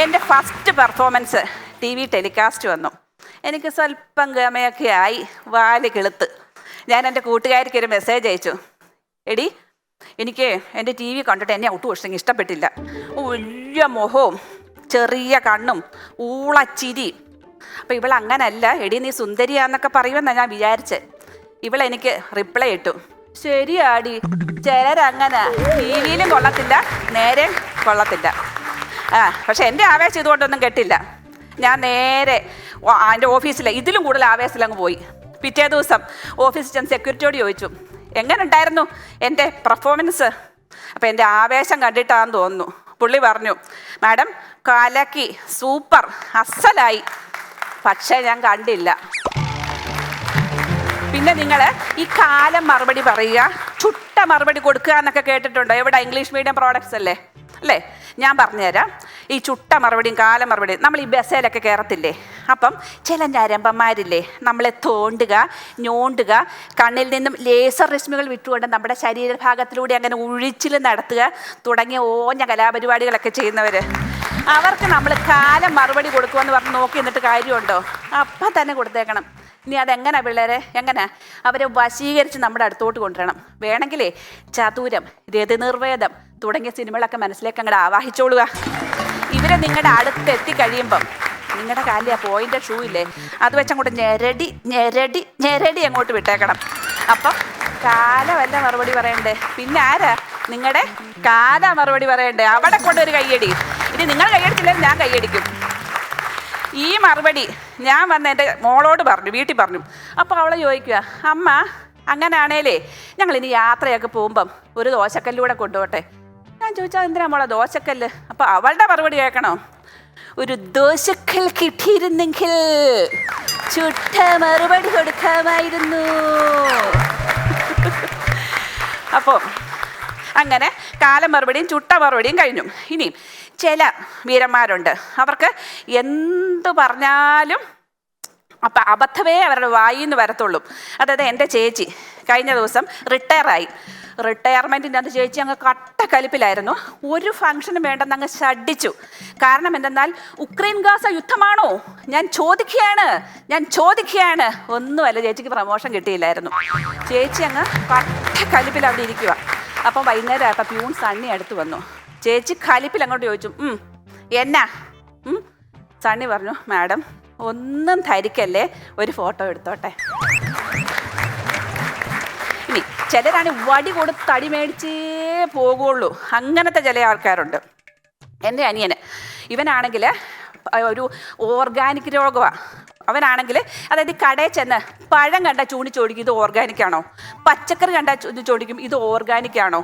എൻ്റെ first performance TV telecast വന്നു. എനിക്ക് സ്വല്പം ഗമയൊക്കെ ആയി, വാല് കിളുത്ത്. ഞാൻ എൻ്റെ കൂട്ടുകാരിക്ക് ഒരു മെസ്സേജ് അയച്ചു, എടി എനിക്ക് എൻ്റെ TV കണ്ടിട്ട് എന്നെ ഒട്ടും ഇഷ്ടം ഇഷ്ടപ്പെട്ടില്ല. വലിയ മുഖവും ചെറിയ കണ്ണും ഊളച്ചിരി. അപ്പം ഇവളങ്ങനല്ല, എടി നീ സുന്ദരിയാന്നൊക്കെ പറയുമെന്നാണ് ഞാൻ വിചാരിച്ചത്. ഇവളെനിക്ക് റിപ്ലൈ ഇട്ടു, ശരിയാടി, ചിലരങ്ങനെ TV-യിലും കൊള്ളത്തില്ല, നേരെ കൊള്ളത്തില്ല. പക്ഷെ എൻ്റെ ആവേശം ഇതുകൊണ്ടൊന്നും കെട്ടില്ല. ഞാൻ നേരെ എൻ്റെ ഓഫീസിൽ ഇതിലും കൂടുതൽ ആവേശത്തിൽ അങ്ങ് പോയി. പിറ്റേ ദിവസം ഓഫീസിൽ ചെന്ന് സെക്യൂരിറ്റിയോട് ചോദിച്ചു, എങ്ങനെ ഉണ്ടായിരുന്നു എൻ്റെ പെർഫോമൻസ്? അപ്പം എൻ്റെ ആവേശം കണ്ടിട്ടാണെന്ന് തോന്നുന്നു. പുള്ളി പറഞ്ഞു, മാഡം കലക്കി, സൂപ്പർ, അസലായി. പക്ഷേ ഞാൻ കണ്ടില്ല. പിന്നെ നിങ്ങൾ ഈ കാലം മറുപടി പറയുക, ചുട്ട മറുപടി കൊടുക്കുക എന്നൊക്കെ കേട്ടിട്ടുണ്ടോ? എവിടെ? ഇംഗ്ലീഷ് മീഡിയം പ്രോഡക്ട്സ് അല്ലേ? ഞാൻ പറഞ്ഞുതരാം. ഈ ചുട്ട മറുപടിയും കാലം മറുപടിയും നമ്മൾ ഈ ബസ്സിലൊക്കെ കയറത്തില്ലേ? അപ്പം ചില ഞരമ്പന്മാരില്ലേ നമ്മളെ തോണ്ടുക, ഞോണ്ടുക, കണ്ണിൽ നിന്നും ലേസർ രശ്മികൾ വിട്ടുകൊണ്ട് നമ്മുടെ ശരീരഭാഗത്തിലൂടെ അങ്ങനെ ഉഴിച്ചിൽ നടത്തുക തുടങ്ങിയ ഓഞ്ഞ കലാപരിപാടികളൊക്കെ ചെയ്യുന്നവർ, അവർക്ക് നമ്മൾ കാലം മറുപടി കൊടുക്കുമെന്ന് പറഞ്ഞ് നോക്കി നിന്നിട്ട് കാര്യമുണ്ടോ? അപ്പം തന്നെ കൊടുത്തേക്കണം. ഇനി അതെങ്ങനെ പിള്ളേരെ, എങ്ങനെ അവരെ വശീകരിച്ച് നമ്മുടെ അടുത്തോട്ട് കൊണ്ടുവരണം. വേണമെങ്കിലേ ചതുരം, രതിനിർവേദം തുടങ്ങിയ സിനിമകളൊക്കെ മനസ്സിലേക്ക് അങ്ങോട്ട് ആവാഹിച്ചോളുക. ഇവരെ നിങ്ങളുടെ അടുത്ത് എത്തിക്കഴിയുമ്പം നിങ്ങളുടെ കാലിൽ ആ പോയിൻ്റെ ഷൂ ഇല്ലേ, അത് വെച്ചങ്ങോട്ട് ഞെരടി ഞെരടി ഞെരടി അങ്ങോട്ട് വിട്ടേക്കണം. അപ്പം കാലമല്ല മറുപടി പറയണ്ടേ, പിന്നെ ആരാ? നിങ്ങളുടെ കാല മറുപടി പറയണ്ടേ. അവിടെ കൊണ്ടൊരു കയ്യടി. ഇനി നിങ്ങൾ കയ്യടിച്ചില്ലെങ്കിൽ ഞാൻ കയ്യടിക്കും. ഈ മറുപടി ഞാൻ വന്ന് എൻ്റെ മോളോട് പറഞ്ഞു, വീട്ടിൽ പറഞ്ഞു. അപ്പോൾ അവളെ ചോദിക്കുക, അമ്മ അങ്ങനെയാണേലേ ഞങ്ങളിനി യാത്രയൊക്കെ പോകുമ്പം ഒരു ദോശക്കല്ലൂടെ കൊണ്ടുപോട്ടെ. ഞാൻ ചോദിച്ചാൽ എന്തിനാ മോളെ ദോശക്കല്ല്? അപ്പോൾ അവളുടെ മറുപടി കേൾക്കണോ, ഒരു ദോശക്കൽ കിട്ടിയിരുന്നെങ്കിൽ ചുട്ട മറുപടി കൊടുക്കാമായിരുന്നു. അപ്പോൾ അങ്ങനെ കാലം മറുപടിയും ചുട്ട മറുപടിയും കഴിഞ്ഞു. ഇനി ചില വീരന്മാരുണ്ട്, അവർക്ക് എന്തു പറഞ്ഞാലും അപ്പം അബദ്ധമേ അവരുടെ വായിൽ നിന്ന് വരത്തുള്ളൂ. അതായത് എൻ്റെ ചേച്ചി കഴിഞ്ഞ ദിവസം റിട്ടയറായി. റിട്ടയർമെൻറ്റിൻ്റെ അത് ചേച്ചി അങ്ങ് കട്ടക്കലിപ്പിലായിരുന്നു. ഒരു ഫംഗ്ഷനും വേണ്ടെന്ന് അങ്ങ് ഷഡിച്ചു. കാരണം എന്തെന്നാൽ ഉക്രൈൻ ഗാസ യുദ്ധമാണോ? ഞാൻ ചോദിക്കുകയാണ്. ഒന്നുമല്ല, ചേച്ചിക്ക് പ്രമോഷൻ കിട്ടിയില്ലായിരുന്നു. ചേച്ചി അങ്ങ് കട്ടക്കലിപ്പിൽ അവിടെ ഇരിക്കുക. അപ്പം വൈകുന്നേരം ആയപ്പോൾ പ്യൂൺ സണ്ണി അടുത്ത് വന്നു. ചേച്ചി കലിപ്പിൽ അങ്ങോട്ട് ചോദിച്ചു, എന്നാ? സണ്ണി പറഞ്ഞു, മാഡം ഒന്നും ധരിക്കല്ലേ, ഒരു ഫോട്ടോ എടുത്തോട്ടെ. ഇനി ചിലരാണ് വടി കൊടുത്ത് തടി മേടിച്ചേ പോകുള്ളൂ. അങ്ങനത്തെ ചില ആൾക്കാരുണ്ട്. എൻ്റെ അനിയന്, ഇവനാണെങ്കിൽ ഒരു ഓർഗാനിക് രോഗമാണ്. അവനാണെങ്കിൽ അതായത് കടയിൽ ചെന്ന് പഴം കണ്ടാൽ ചൂണ്ടിച്ചോടിക്കും, ഇത് ഓർഗാനിക്കാണോ? പച്ചക്കറി കണ്ടാൽ ചോദിക്കും, ഇത് ഓർഗാനിക്കാണോ?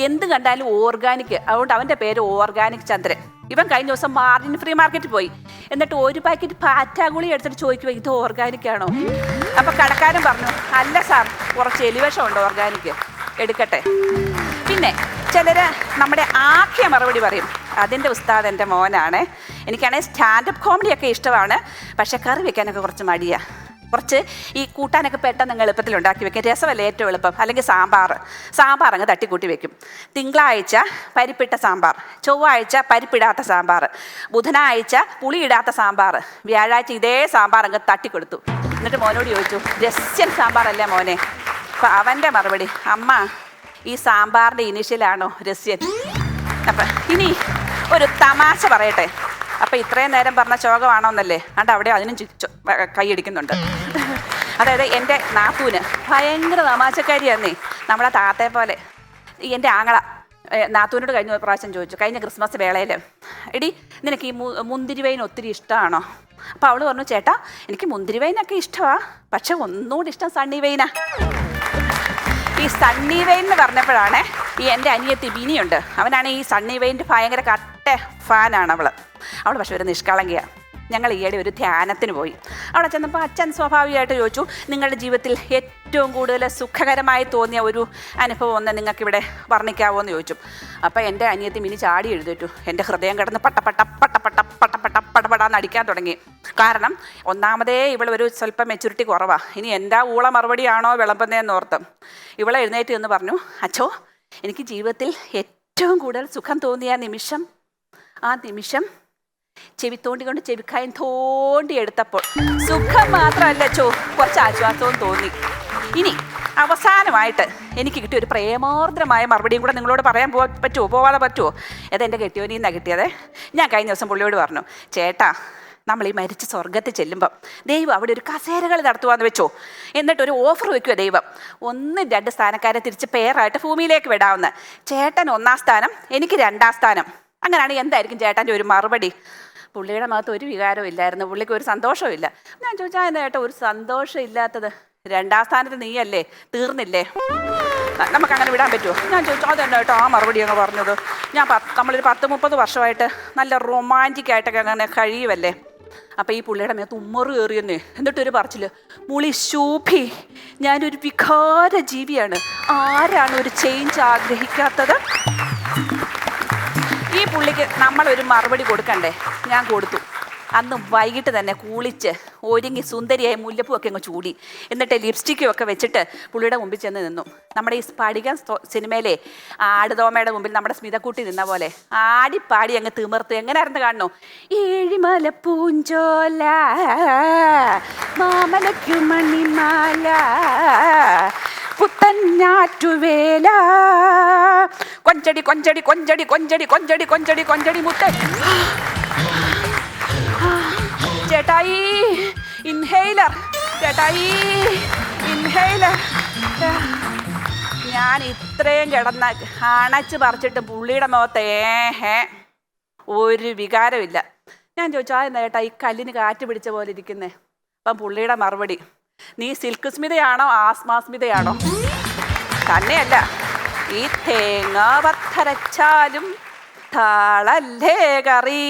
എന്ത് കണ്ടാലും ഓർഗാനിക്. അതുകൊണ്ട് അവൻ്റെ പേര് ഓർഗാനിക് ചന്ദ്രൻ. ഇവൻ കഴിഞ്ഞ ദിവസം മാർജിൻ ഫ്രീ മാർക്കറ്റിൽ പോയി. എന്നിട്ട് ഒരു പാക്കറ്റ് പാറ്റാഗുളി എടുത്തിട്ട് ചോദിക്കുക, ഇത് ഓർഗാനിക്കാണോ? അപ്പോൾ കടക്കാരൻ പറഞ്ഞു, അല്ല സാർ, കുറച്ച് എലിവിഷമുണ്ട്, ഓർഗാനിക്, എടുക്കട്ടെ. പിന്നെ ചിലർ നമ്മുടെ ആക്കിയ മറുപടി പറയും. അതിൻ്റെ ഉസ്താദ് എൻ്റെ മോനാണ്. എനിക്കാണെങ്കിൽ സ്റ്റാൻഡപ്പ് കോമഡിയൊക്കെ ഇഷ്ടമാണ്, പക്ഷേ കറി വെക്കാനൊക്കെ കുറച്ച് മടിയാണ്. കുറച്ച് ഈ കൂട്ടാനൊക്കെ പെട്ടെന്ന് എളുപ്പത്തിൽ ഉണ്ടാക്കി വെക്കും. രസമല്ല ഏറ്റവും എളുപ്പം. അല്ലെങ്കിൽ സാമ്പാർ അങ്ങ് തട്ടിക്കൂട്ടി വെക്കും. തിങ്കളാഴ്ച പരിപ്പിട്ട സാമ്പാർ, ചൊവ്വാഴ്ച പരിപ്പിടാത്ത സാമ്പാർ, ബുധനാഴ്ച പുളിയിടാത്ത സാമ്പാർ, വ്യാഴാഴ്ച ഇതേ സാമ്പാർ അങ്ങ് തട്ടിക്കൊടുത്തു. എന്നിട്ട് മോനോട് ചോദിച്ചു, രസ്യൻ സാമ്പാറല്ലേ മോനെ? അപ്പം അവൻ്റെ മറുപടി, അമ്മ ഈ സാമ്പാറിൻ്റെ ഇനിഷ്യലാണോ രസ്യൻ? അപ്പം ഇനി ഒരു തമാശ പറയട്ടെ. അപ്പം ഇത്രയും നേരം പറഞ്ഞ ശോകമാണോന്നല്ലേ? അതുകൊണ്ട് അവിടെ അതിനും കൈയടിക്കുന്നുണ്ട്. അതായത് എൻ്റെ നാത്തൂന് ഭയങ്കര തമാശക്കാരിയാന്നേ, നമ്മളെ താത്തയെ പോലെ. എൻ്റെ ആങ്ങള നാത്തൂനോട് കഴിഞ്ഞ പ്രാവശ്യം ചോദിച്ചു, കഴിഞ്ഞ ക്രിസ്മസ് വേളയിൽ, എടി നിനക്ക് ഈ മുന്തിരി വൈൻ ഒത്തിരി ഇഷ്ടമാണോ? അപ്പോൾ അവൾ പറഞ്ഞു, ചേട്ടാ എനിക്ക് മുന്തിരി വൈനൊക്കെ ഇഷ്ടമാണ്, പക്ഷെ ഒന്നുകൂടി ഇഷ്ടം സണ്ണി വൈനാ. ഈ സണ്ണി വൈൻ എന്ന് പറഞ്ഞപ്പോഴാണ് ഈ എൻ്റെ അനിയത്തി ബിനിയുണ്ട്, അവനാണ് ഈ സണ്ണി വൈൻ്റെ ഭയങ്കര കട്ട ഫാനാണ് അവൾ പക്ഷെ ഒരു നിഷ്കളങ്കയാണ്. ഞങ്ങൾ ഈയിടെ ഒരു ധ്യാനത്തിന് പോയി. അവിടെ ചെന്നപ്പോൾ അച്ഛൻ സ്വാഭാവികമായിട്ട് ചോദിച്ചു, നിങ്ങളുടെ ജീവിതത്തിൽ ഏറ്റവും കൂടുതൽ സുഖകരമായി തോന്നിയ ഒരു അനുഭവം ഒന്ന് നിങ്ങൾക്കിവിടെ വർണ്ണിക്കാവോ എന്ന് ചോദിച്ചു. അപ്പോൾ എൻ്റെ അനിയത്തി മിനി ചാടി എഴുന്നേറ്റു. എൻ്റെ ഹൃദയം കിടന്ന് പടപടാന്ന് അടിക്കാൻ തുടങ്ങി. കാരണം ഒന്നാമതേ ഇവളൊരു സ്വല്പം മെച്യൂരിറ്റി കുറവാണ്. ഇനി എൻ്റെ ഊള മറുപടിയാണോ വിളമ്പുന്നതെന്ന് ഓർത്ത് ഇവളെ എഴുന്നേറ്റ് എന്ന് പറഞ്ഞു, അച്ഛോ എനിക്ക് ജീവിതത്തിൽ ഏറ്റവും കൂടുതൽ സുഖം തോന്നിയ നിമിഷം, ആ നിമിഷം ചെവിത്തോണ്ടി കൊണ്ട് ചെവിക്കായും തോണ്ടി എടുത്തപ്പോൾ സുഖം മാത്രമല്ല ചോ, കുറച്ച് ആശ്വാസവും തോന്നി. ഇനി അവസാനമായിട്ട് എനിക്ക് കിട്ടിയ ഒരു പ്രേമാർദ്രമായ മറുപടിയും കൂടെ നിങ്ങളോട് പറയാൻ പോവാതെ പറ്റുമോ? അതെൻ്റെ കെട്ടിയോനിൽ നിന്നാണ് കിട്ടിയതേ. ഞാൻ കഴിഞ്ഞ ദിവസം പുള്ളിയോട് പറഞ്ഞു, ചേട്ടാ നമ്മൾ ഈ മരിച്ച് സ്വർഗത്തിൽ ചെല്ലുമ്പം ദൈവം അവിടെ ഒരു കസേരകൾ നടത്തുവാന്ന് വെച്ചോ, എന്നിട്ടൊരു ഓഫർ വെക്കുമോ ദൈവം, 1-2 സ്ഥാനക്കാരെ തിരിച്ച് പേരായിട്ട് ഭൂമിയിലേക്ക് വിടാവുന്ന, ചേട്ടൻ 1-ാം സ്ഥാനം, എനിക്ക് 2-ാം സ്ഥാനം. അങ്ങനെയാണെങ്കിൽ എന്തായിരിക്കും ചേട്ടൻ്റെ ഒരു മറുപടി? പുള്ളിയുടെ മുഖത്ത് ഒരു വികാരവും ഇല്ലായിരുന്നു, പുള്ളിക്ക് ഒരു സന്തോഷവും ഇല്ല. ഞാൻ ചോദിച്ചാൽ എന്താ ചേട്ടാ ഒരു സന്തോഷം ഇല്ലാത്തത്? 2-ാം സ്ഥാനത്ത് നീയല്ലേ, തീർന്നില്ലേ, നമുക്കങ്ങനെ വിടാൻ പറ്റുമോ? ഞാൻ ചോദിച്ചു അതെന്നാ കേട്ടോ ആ മറുപടി അങ്ങ് പറഞ്ഞത്. നമ്മളൊരു 10-30 വർഷമായിട്ട് നല്ല റൊമാൻറ്റിക്കായിട്ടൊക്കെ അങ്ങനെ കഴിയുമല്ലേ. അപ്പോൾ ഈ പുള്ളിയുടെ മേത്ത് ഉമ്മറ് കയറിയെന്നേ. എന്നിട്ടൊരു പറച്ചില്, മുളി ശോഭി, ഞാനൊരു വികാര ജീവിയാണ്, ആരാണ് ഒരു ചേഞ്ച് ആഗ്രഹിക്കാത്തത്? ഈ പുള്ളിക്ക് നമ്മളൊരു മറുപടി കൊടുക്കണ്ടേ? ഞാൻ കൊടുത്തു. അന്ന് വൈകിട്ട് തന്നെ കുളിച്ച് ഒരുങ്ങി സുന്ദരിയായ മുല്ലപ്പൂവൊക്കെ അങ്ങ് ചൂടി, എന്നിട്ട് ലിപ്സ്റ്റിക്കും ഒക്കെ വെച്ചിട്ട് പുള്ളിയുടെ മുമ്പിൽ ചെന്ന് നിന്നു. നമ്മുടെ ഈ സ്പടികം സിനിമയിലെ ആടുതോമയുടെ മുമ്പിൽ നമ്മുടെ സ്മിതക്കുട്ടി നിന്ന പോലെ ആടിപ്പാടി അങ്ങ് തിമിർത്തു. എങ്ങനെയായിരുന്നു കാണണോ? ഏഴിമല പൂഞ്ചോല മാമലയ്ക്കു മണിമാല പുത്തഞ്ഞാറ്റുവേല കൊഞ്ചടി കൊഞ്ചടി കൊഞ്ചടി കൊഞ്ചടി കൊഞ്ചടി കൊഞ്ചടി കൊഞ്ചടി മുത്ത. ചേട്ടായി ഇൻഹെയിലർ, ചേട്ടായി ഇൻഹെയിലർ. ഞാൻ ഇത്രയും കിടന്ന അണച്ച് പറിച്ചിട്ട് പുള്ളിയുടെ മുഖത്ത് ഒരു വികാരമില്ല. ഞാൻ ചോദിച്ചു എന്താ ചേട്ടാ ഈ കല്ലിന് കാറ്റ് പിടിച്ച പോലെ ഇരിക്കുന്നേ? അപ്പം പുള്ളിയുടെ മറുപടി, നീ സിൽക്ക് സ്മിതയാണോ ആസ്മാ സ്മിതയാണോ? തന്നെയല്ല, ഈ തേങ്ങ പത്തരച്ചാലും താളല്ലേ കറി.